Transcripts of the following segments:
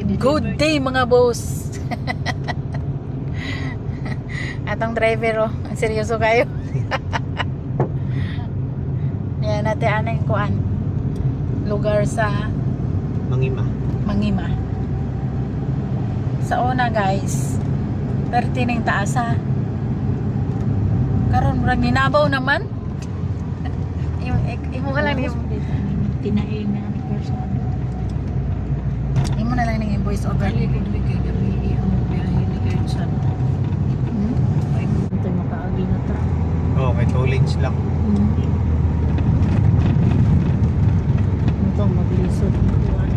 Good day mga boss. Atong driver oh, seryoso kayo. Yan natin anong kuan. Lugar sa Mangima. Sa una guys, 30 ning taasa. Karon murag ninabaw naman. Imo ka lang yung tinaing na ni person. Imo na lang ning voice over. Kali ko dili kay gabi ang biyahe ni kay San. Ay mo makaagi na tra. Oo, kay 2 lanes lang. Ito maglisod dito ano.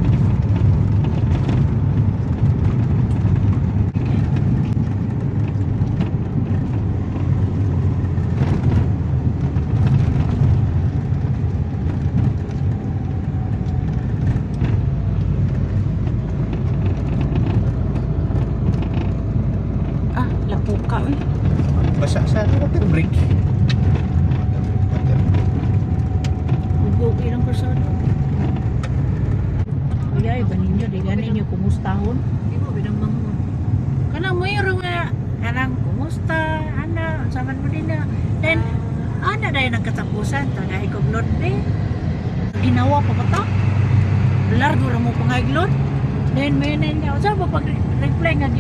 Lapuka eh. Basa sa water break. Ugo ilang kasado. Kuya, iba ninyo, di ganin nyo kumustahon. Di mo, binang mangon. Kanang mo yung nga, kanang kumusta, ana, saman mo din na. Then, ana dahil nagkatapusan, taga ikoglod be. Ginawa pa ka ta. Largo ra mo pangaglod. Then, may na niya, sa pa pag-reply nga,